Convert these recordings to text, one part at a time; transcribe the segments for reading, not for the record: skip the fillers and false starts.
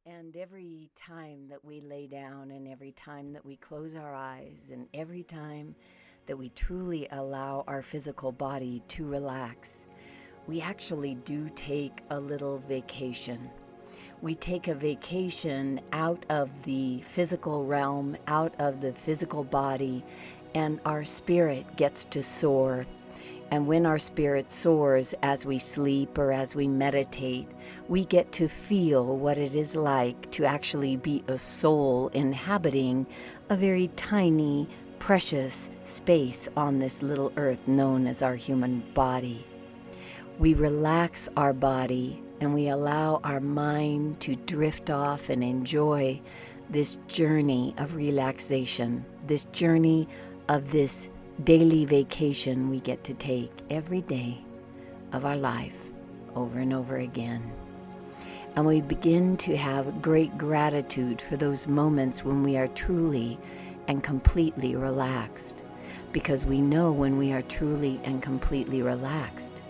And every time that we lay down, and every time that we close our eyes, and every time that we truly allow our physical body to relax, we actually do take a little vacation. We take a vacation out of the physical realm, out of the physical body, and our spirit gets to soar. And when our spirit soars as we sleep or as we meditate, we get to feel what it is like to actually be a soul inhabiting a very tiny, precious space on this little earth known as our human body. We relax our body and we allow our mind to drift off and enjoy this journey of relaxation, this journey of this daily vacation we get to take every day of our life over and over again. And we begin to have great gratitude for those moments when we are truly and completely relaxed, because we know when we are truly and completely relaxed,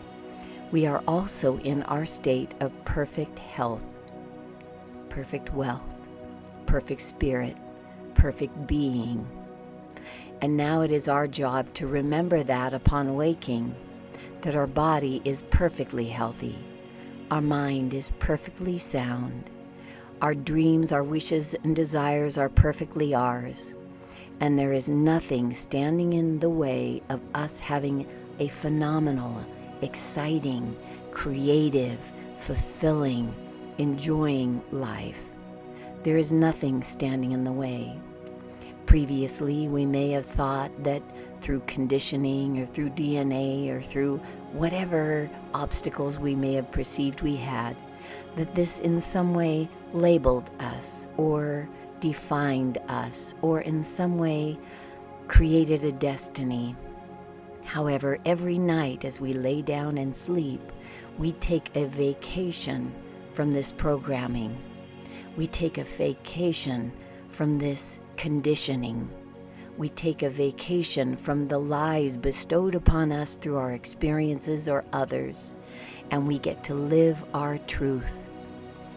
we are also in our state of perfect health, perfect wealth, perfect spirit, perfect being. And now it is our job to remember that upon waking, that our body is perfectly healthy, our mind is perfectly sound, our dreams, our wishes and desires are perfectly ours, and there is nothing standing in the way of us having a phenomenal, exciting, creative, fulfilling, enjoying life. There is nothing standing in the way. Previously, we may have thought that through conditioning or through DNA or through whatever obstacles we may have perceived we had, that this in some way labeled us or defined us or in some way created a destiny. However, every night as we lay down and sleep, we take a vacation from this programming. We take a vacation from this conditioning. We take a vacation from the lies bestowed upon us through our experiences or others, and we get to live our truth,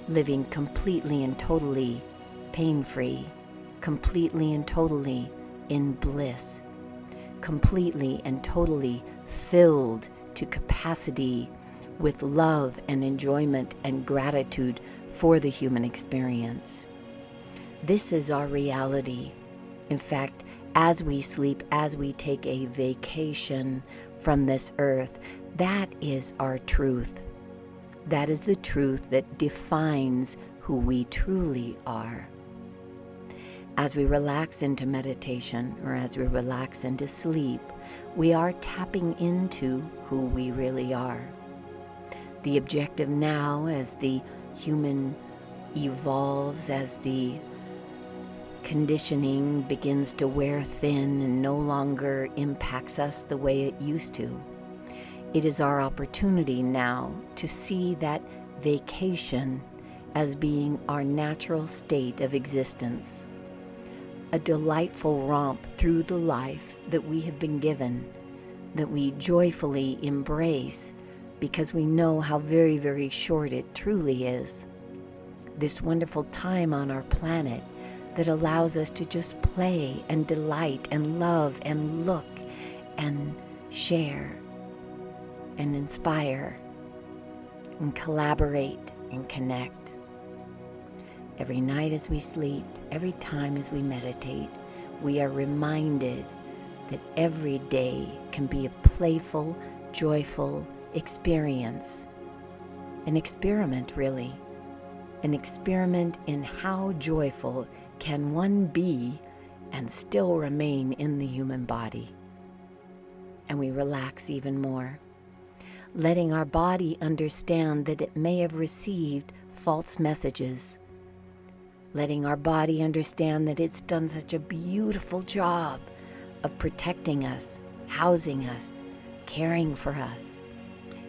living completely and totally pain-free, completely and totally in bliss, completely and totally filled to capacity with love and enjoyment and gratitude for the human experience. This is our reality. In fact, as we sleep, as we take a vacation from this earth, that is our truth. That is the truth that defines who we truly are. As we relax into meditation or as we relax into sleep, we are tapping into who we really are. The objective now, as the human evolves, as the conditioning begins to wear thin and no longer impacts us the way it used to, it is our opportunity now to see that vacation as being our natural state of existence, a delightful romp through the life that we have been given, that we joyfully embrace because we know how very, very short it truly is. This wonderful time on our planet that allows us to just play and delight and love and look and share and inspire and collaborate and connect. Every night as we sleep, every time as we meditate, we are reminded that every day can be a playful, joyful experience. An experiment, really. An experiment in how joyful can one be and still remain in the human body. And we relax even more, letting our body understand that it may have received false messages, letting our body understand that it's done such a beautiful job of protecting us, housing us, caring for us,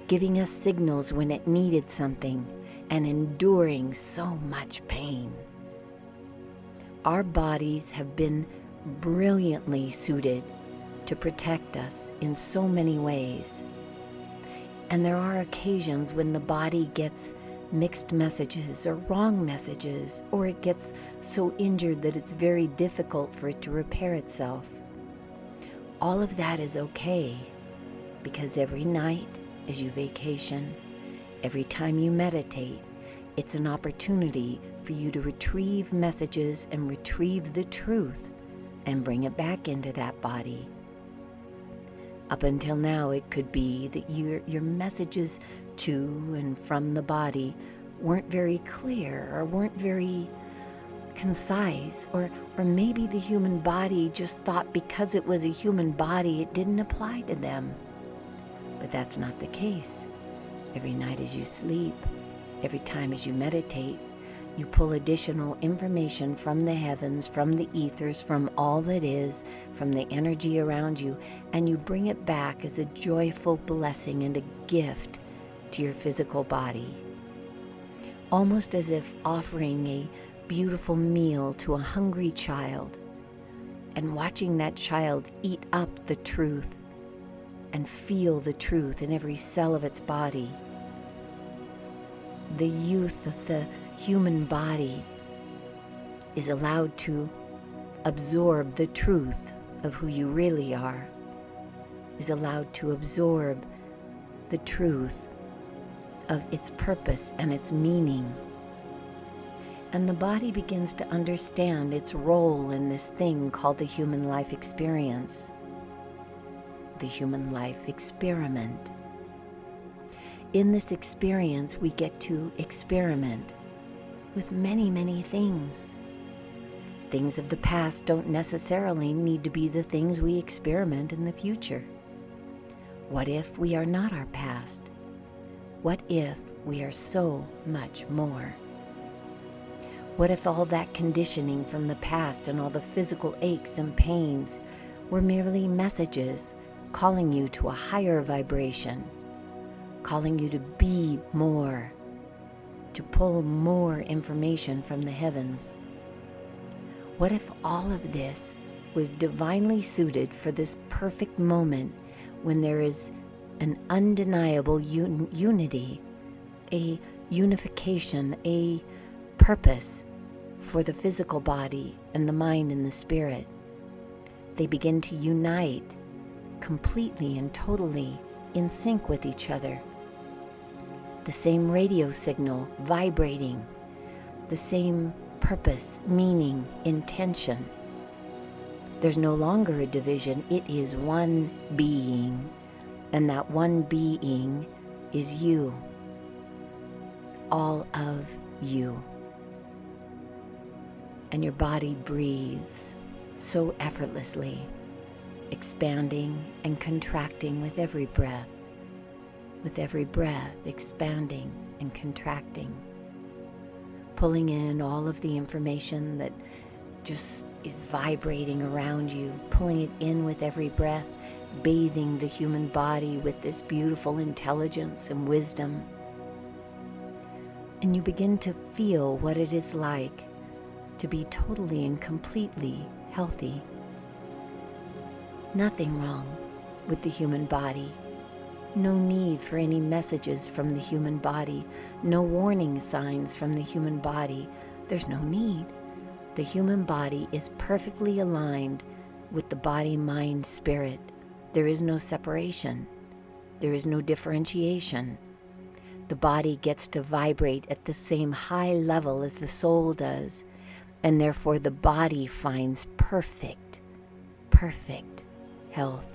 giving us signals when it needed something, and enduring so much pain. Our bodies have been brilliantly suited to protect us in so many ways. And there are occasions when the body gets mixed messages or wrong messages, or it gets so injured that it's very difficult for it to repair itself. All of that is okay, because every night as you vacation, every time you meditate, it's an opportunity for you to retrieve messages and retrieve the truth and bring it back into that body. Up until now, it could be that your messages to and from the body weren't very clear or weren't very concise, or maybe the human body just thought because it was a human body, it didn't apply to them. But that's not the case. Every night as you sleep, every time as you meditate, you pull additional information from the heavens, from the ethers, from all that is, from the energy around you, and you bring it back as a joyful blessing and a gift to your physical body. Almost as if offering a beautiful meal to a hungry child and watching that child eat up the truth and feel the truth in every cell of its body. The youth of the human body is allowed to absorb the truth of who you really are, is allowed to absorb the truth of its purpose and its meaning. And the body begins to understand its role in this thing called the human life experience, the human life experiment. In this experience, we get to experiment with many, many things. Things of the past don't necessarily need to be the things we experiment in the future. What if we are not our past? What if we are so much more? What if all that conditioning from the past and all the physical aches and pains were merely messages calling you to a higher vibration, calling you to be more, to pull more information from the heavens? What if all of this was divinely suited for this perfect moment when there is an undeniable unity, a unification, a purpose for the physical body and the mind and the spirit? They begin to unite completely and totally in sync with each other. The same radio signal vibrating, the same purpose, meaning, intention. There's no longer a division. It is one being, and that one being is you. All of you. And your body breathes so effortlessly, expanding and contracting with every breath. With every breath, expanding and contracting, pulling in all of the information that just is vibrating around you, pulling it in with every breath, bathing the human body with this beautiful intelligence and wisdom. And you begin to feel what it is like to be totally and completely healthy. Nothing wrong with the human body. No need for any messages from the human body. No warning signs from the human body. There's no need. The human body is perfectly aligned with the body, mind, spirit. There is no separation. There is no differentiation. The body gets to vibrate at the same high level as the soul does, and therefore the body finds perfect health.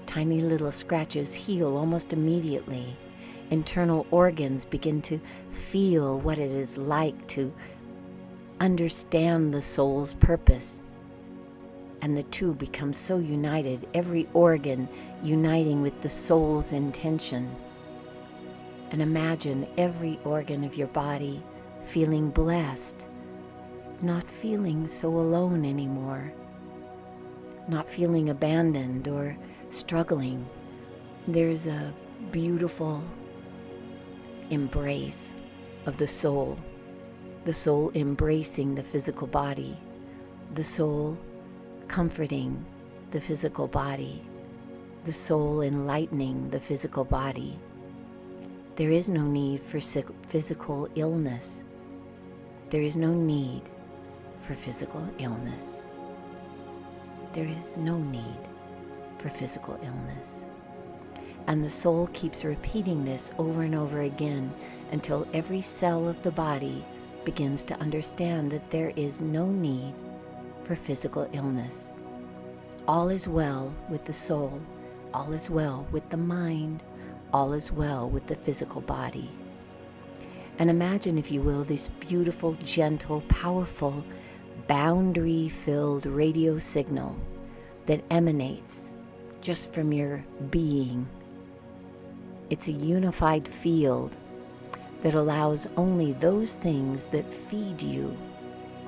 Tiny little scratches heal almost immediately. Internal organs begin to feel what it is like to understand the soul's purpose. And the two become so united, every organ uniting with the soul's intention. And imagine every organ of your body feeling blessed, not feeling so alone anymore, not feeling abandoned or struggling. There's a beautiful embrace of the soul embracing the physical body, the soul comforting the physical body, the soul enlightening the physical body. There is no need for physical illness. There is no need for physical illness. There is no need for physical illness. And the soul keeps repeating this over and over again until every cell of the body begins to understand that there is no need for physical illness. All is well with the soul. All is well with the mind. All is well with the physical body. And imagine, if you will, this beautiful, gentle, powerful, boundary-filled radio signal that emanates just from your being. It's a unified field that allows only those things that feed you,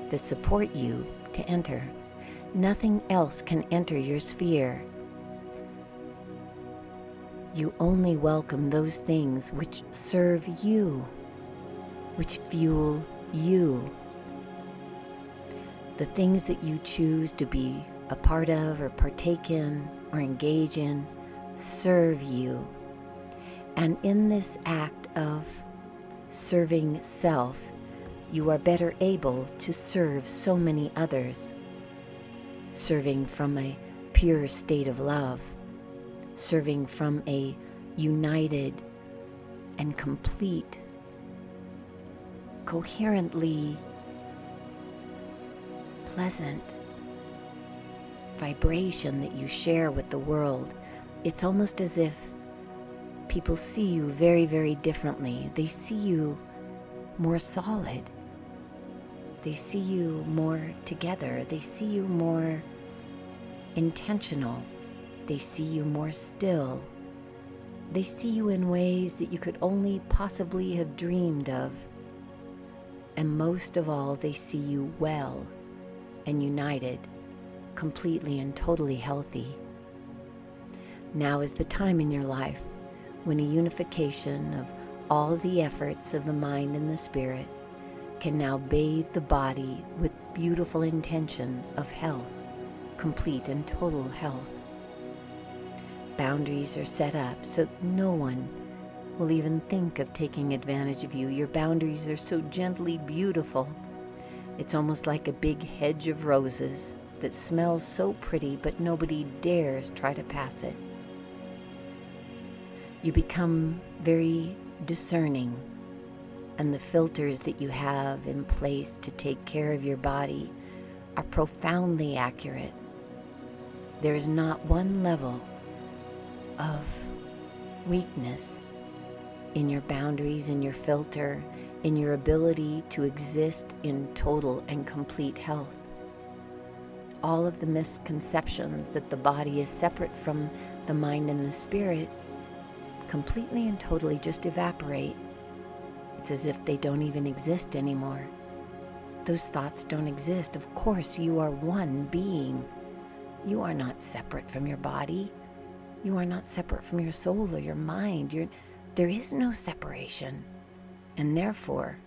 that support you, to enter. Nothing else can enter your sphere. You only welcome those things which serve you, which fuel you. The things that you choose to be a part of or partake in or engage in serve you. And in this act of serving self, you are better able to serve so many others, serving from a pure state of love, serving from a united and complete, coherently pleasant vibration that you share with the world. It's almost as if people see you very, very differently. They see you more solid. They see you more together. They see you more intentional. They see you more still. They see you in ways that you could only possibly have dreamed of. And most of all, they see you well and united, completely and totally healthy. Now is the time in your life when a unification of all the efforts of the mind and the spirit can now bathe the body with beautiful intention of health, complete and total health. Boundaries are set up so no one will even think of taking advantage of you. Your boundaries are so gently beautiful. It's almost like a big hedge of roses that smells so pretty, but nobody dares try to pass it. You become very discerning, and the filters that you have in place to take care of your body are profoundly accurate. There is not one level of weakness in your boundaries, in your filter, in your ability to exist in total and complete health. All of the misconceptions that the body is separate from the mind and the spirit completely and totally just evaporate. It's as if they don't even exist anymore. Those thoughts don't exist. Of course, you are one being. You are not separate from your body. You are not separate from your soul or your mind. There is no separation. And therefore,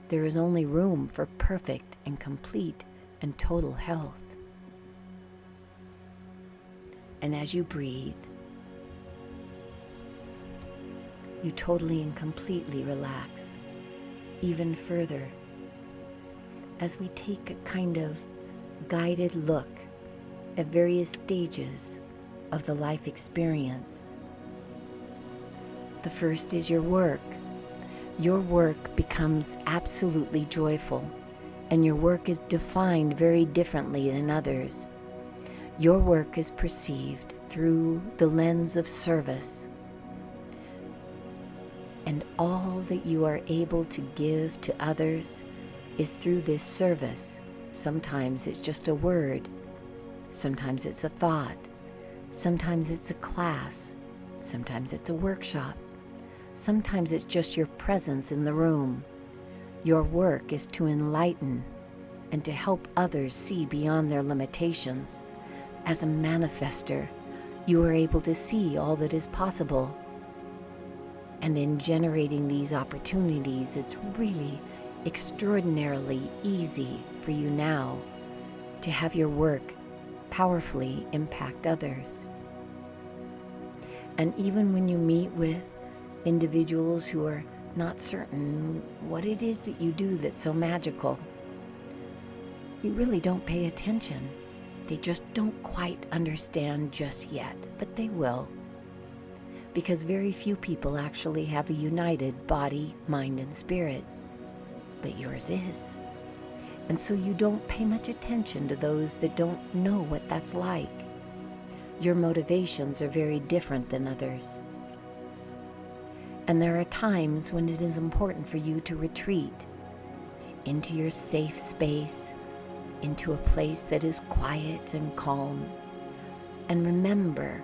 there is only room for perfect and complete and total health. And as you breathe, you totally and completely relax even further as we take a kind of guided look at various stages of the life experience. The first is your work. Your work becomes absolutely joyful, and your work is defined very differently than others. Your work is perceived through the lens of service, and all that you are able to give to others is through this service. Sometimes it's just a word, sometimes it's a thought, sometimes it's a class, sometimes it's a workshop, sometimes it's just your presence in the room. Your work is to enlighten and to help others see beyond their limitations. As a manifester, you are able to see all that is possible. And in generating these opportunities, it's really extraordinarily easy for you now to have your work powerfully impact others. And even when you meet with individuals who are not certain what it is that you do that's so magical. You really don't pay attention. They just don't quite understand just yet, but they will. Because very few people actually have a united body, mind, and spirit. But yours is. And so you don't pay much attention to those that don't know what that's like. Your motivations are very different than others. And there are times when it is important for you to retreat into your safe space, into a place that is quiet and calm. And remember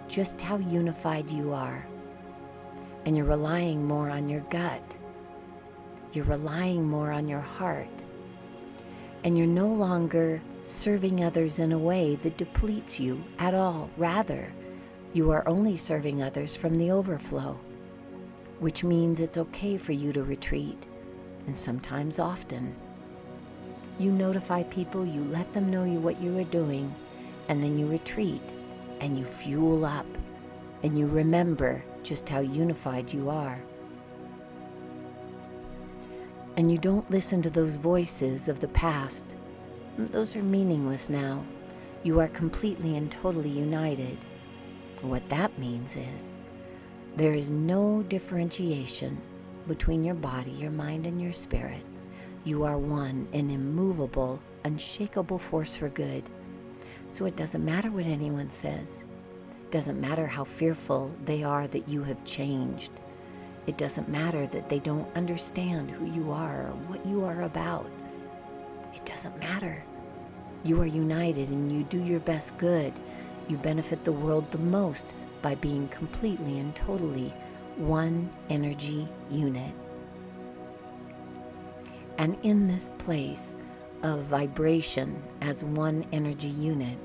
just how unified you are. And you're relying more on your gut. You're relying more on your heart. And you're no longer serving others in a way that depletes you at all. Rather, you are only serving others from the overflow, which means it's okay for you to retreat, and sometimes often. You notify people, you let them know what you are doing, and then you retreat, and you fuel up, and you remember just how unified you are. And you don't listen to those voices of the past. Those are meaningless now. You are completely and totally united. What that means is there is no differentiation between your body, your mind, and your spirit. You are one, an immovable, unshakable force for good. So it doesn't matter what anyone says. It doesn't matter how fearful they are that you have changed. It doesn't matter that they don't understand who you are or what you are about. It doesn't matter. You are united and you do your best good. You benefit the world the most by being completely and totally one energy unit. And in this place of vibration as one energy unit,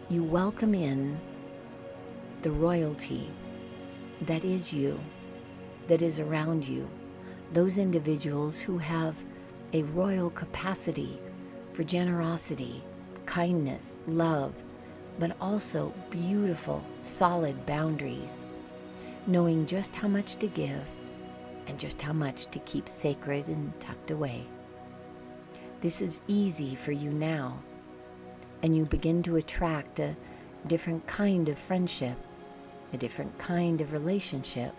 you welcome in the royalty that is you, that is around you, those individuals who have a royal capacity for generosity, kindness, love, but also beautiful, solid boundaries, knowing just how much to give and just how much to keep sacred and tucked away. This is easy for you now, and you begin to attract a different kind of friendship, a different kind of relationship.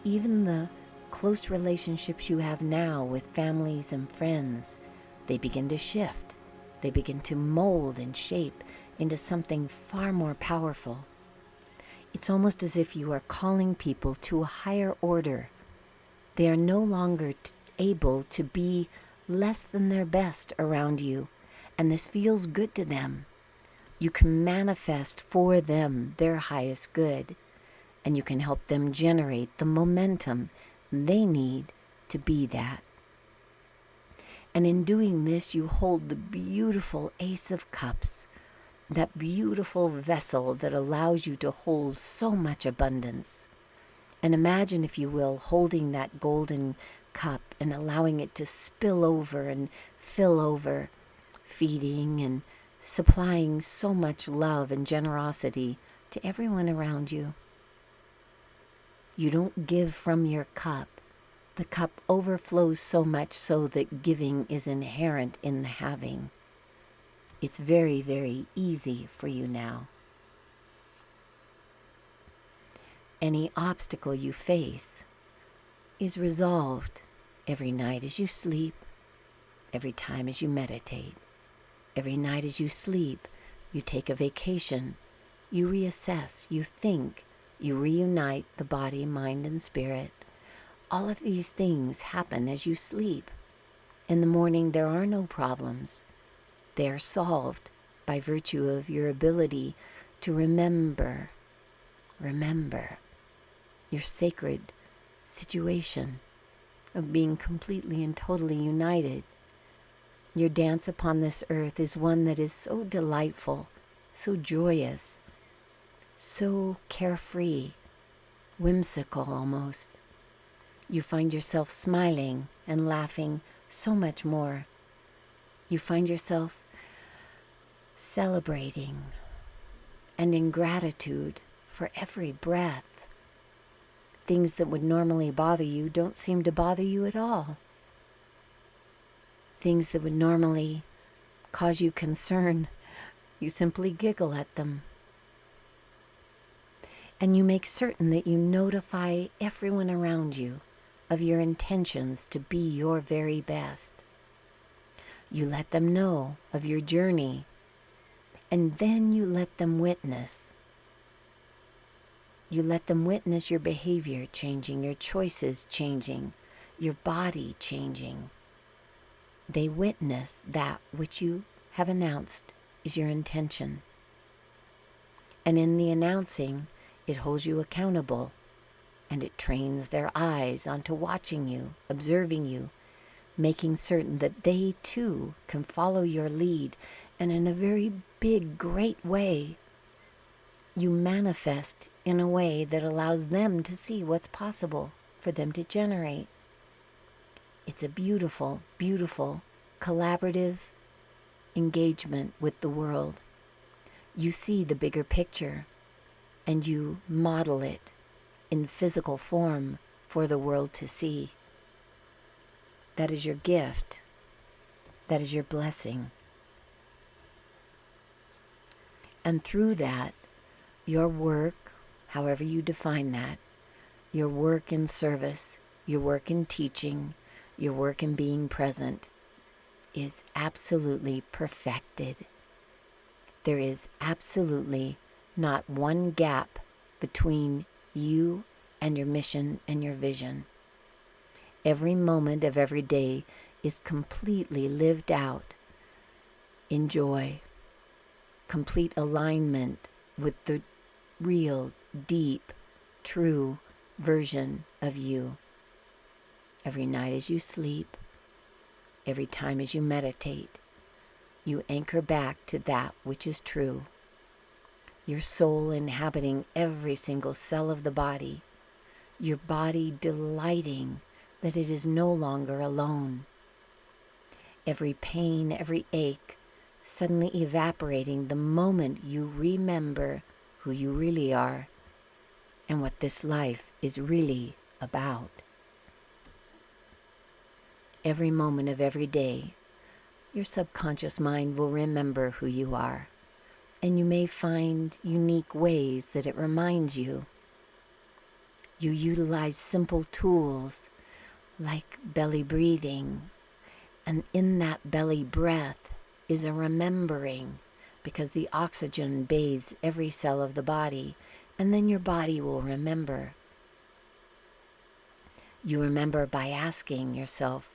Even the close relationships you have now with families and friends, they begin to shift. They begin to mold and shape into something far more powerful. It's almost as if you are calling people to a higher order. They are no longer able to be less than their best around you, and this feels good to them. You can manifest for them their highest good, and you can help them generate the momentum they need to be that. And in doing this, you hold the beautiful Ace of Cups, that beautiful vessel that allows you to hold so much abundance. And imagine, if you will, holding that golden cup and allowing it to spill over and fill over, feeding and supplying so much love and generosity to everyone around you. You don't give from your cup. The cup overflows so much so that giving is inherent in the having. It's very, very easy for you now. Any obstacle you face is resolved every night as you sleep, every time as you meditate. Every night as you sleep, you take a vacation, you reassess, you think, you reunite the body, mind, and spirit. All of these things happen as you sleep. In the morning, there are no problems. They are solved by virtue of your ability to remember your sacred situation of being completely and totally united. Your dance upon this earth is one that is so delightful, so joyous, so carefree, whimsical almost. You find yourself smiling and laughing so much more. You find yourself celebrating and in gratitude for every breath. Things that would normally bother you don't seem to bother you at all. Things that would normally cause you concern, you simply giggle at them. And you make certain that you notify everyone around you of your intentions to be your very best. You let them know of your journey, and then you let them witness. You let them witness your behavior changing, your choices changing, your body changing. They witness that which you have announced is your intention. And in the announcing, it holds you accountable, and it trains their eyes onto watching you, observing you, making certain that they too can follow your lead. And in a very big, great way, you manifest in a way that allows them to see what's possible for them to generate. It's a beautiful, beautiful, collaborative engagement with the world. You see the bigger picture, and you model it in physical form for the world to see. That is your gift. That is your blessing. And through that, your work, however you define that, your work in service, your work in teaching, your work in being present, is absolutely perfected. There is absolutely not one gap between you and your mission and your vision. Every moment of every day is completely lived out in joy, complete alignment with the real, deep, true version of you. Every night as you sleep, every time as you meditate, you anchor back to that which is true. Your soul inhabiting every single cell of the body, your body delighting that it is no longer alone. Every pain, every ache, suddenly evaporating the moment you remember who you really are and what this life is really about. Every moment of every day, your subconscious mind will remember who you are, and you may find unique ways that it reminds you. You utilize simple tools like belly breathing, and in that belly breath is a remembering, because the oxygen bathes every cell of the body, and then your body will remember. You remember by asking yourself,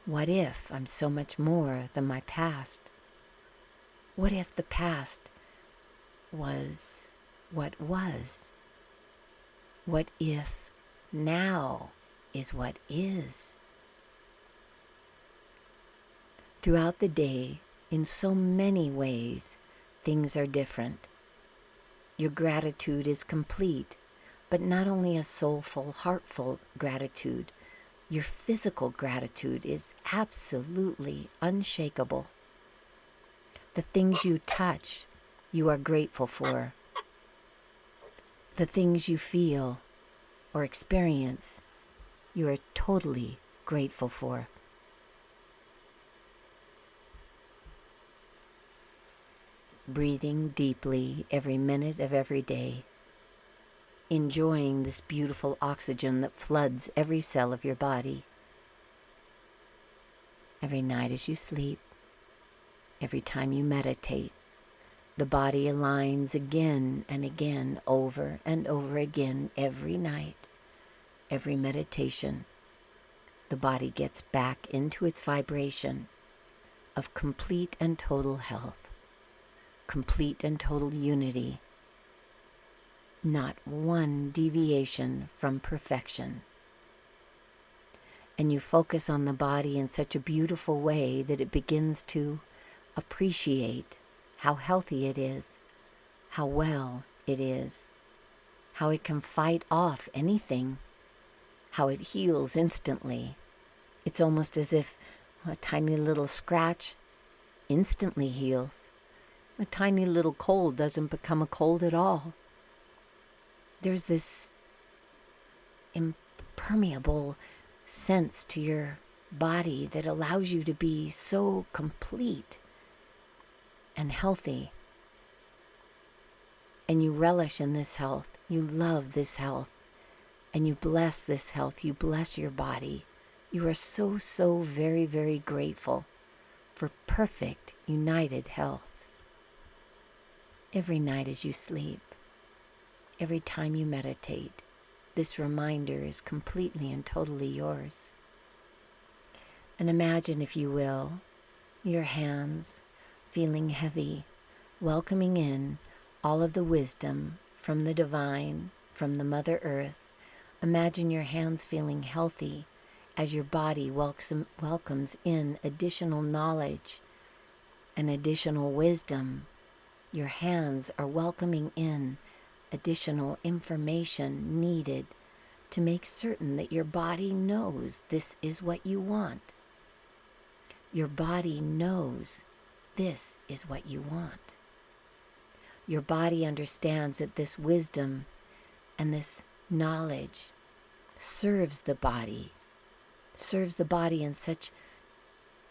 what if I'm so much more than my past? What if the past was what was? What if now is what is? Throughout the day, in so many ways, things are different. Your gratitude is complete, but not only a soulful, heartful gratitude. Your physical gratitude is absolutely unshakable. The things you touch, you are grateful for. The things you feel or experience, you are totally grateful for. Breathing deeply every minute of every day, enjoying this beautiful oxygen that floods every cell of your body. Every night as you sleep, every time you meditate, the body aligns again and again, over and over again, every night, every meditation. The body gets back into its vibration of complete and total health, complete and total unity. Not one deviation from perfection. And you focus on the body in such a beautiful way that it begins to appreciate how healthy it is, how well it is, how it can fight off anything, how it heals instantly. It's almost as if a tiny little scratch instantly heals. A tiny little cold doesn't become a cold at all. there's this impermeable sense to your body that allows you to be so complete and healthy. And you relish in this health. You love this health. And you bless this health. You bless your body. You are so, so very, very grateful for perfect, united health. Every night as you sleep, every time you meditate, this reminder is completely and totally yours. And imagine, if you will, your hands feeling heavy, welcoming in all of the wisdom from the divine, from the Mother Earth. Imagine your hands feeling healthy as your body welcomes in additional knowledge and additional wisdom. Your hands are welcoming in additional information needed to make certain that your body knows this is what you want. Your body knows this is what you want. Your body understands that this wisdom and this knowledge serves the body in such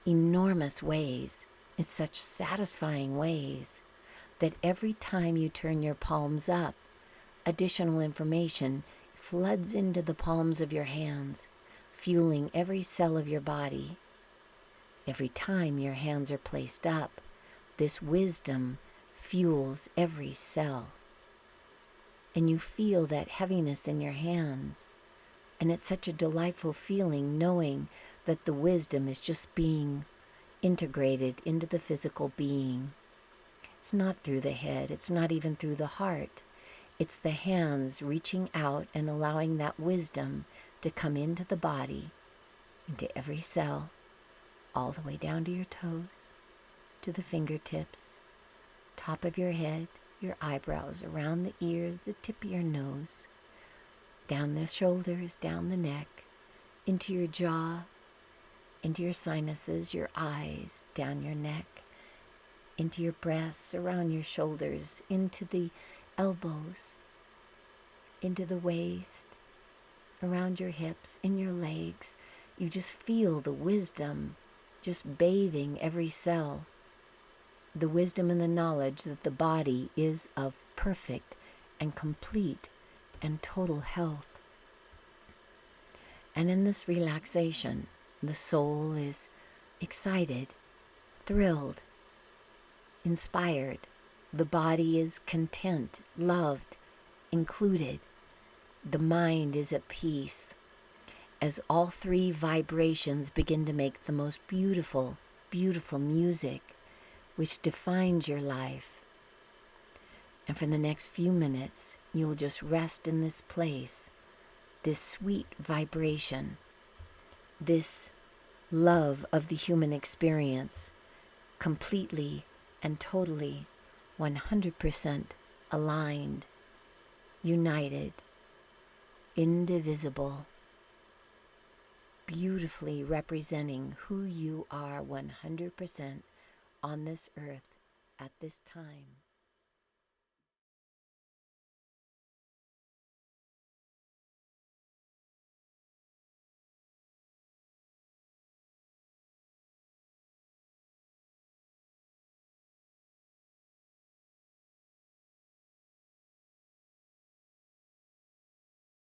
enormous ways, in such satisfying ways, that every time you turn your palms up, additional information floods into the palms of your hands, fueling every cell of your body. Every time your hands are placed up, this wisdom fuels every cell. And you feel that heaviness in your hands. And it's such a delightful feeling knowing that the wisdom is just being integrated into the physical being. It's not through the head. It's not even through the heart. It's the hands reaching out and allowing that wisdom to come into the body, into every cell, all the way down to your toes, to the fingertips, top of your head, your eyebrows, around the ears, the tip of your nose, down the shoulders, down the neck, into your jaw, into your sinuses, your eyes, down your neck, into your breasts, around your shoulders, into the elbows, into the waist, around your hips, in your legs. You just feel the wisdom just bathing every cell. The wisdom and the knowledge that the body is of perfect and complete and total health. And in this relaxation, the soul is excited, thrilled, inspired. The body is content, loved, included. The mind is at peace as all three vibrations begin to make the most beautiful, beautiful music which defines your life. And for the next few minutes, you will just rest in this place, this sweet vibration, this love of the human experience, completely and totally 100% aligned, united, indivisible, beautifully representing who you are 100% on this earth at this time.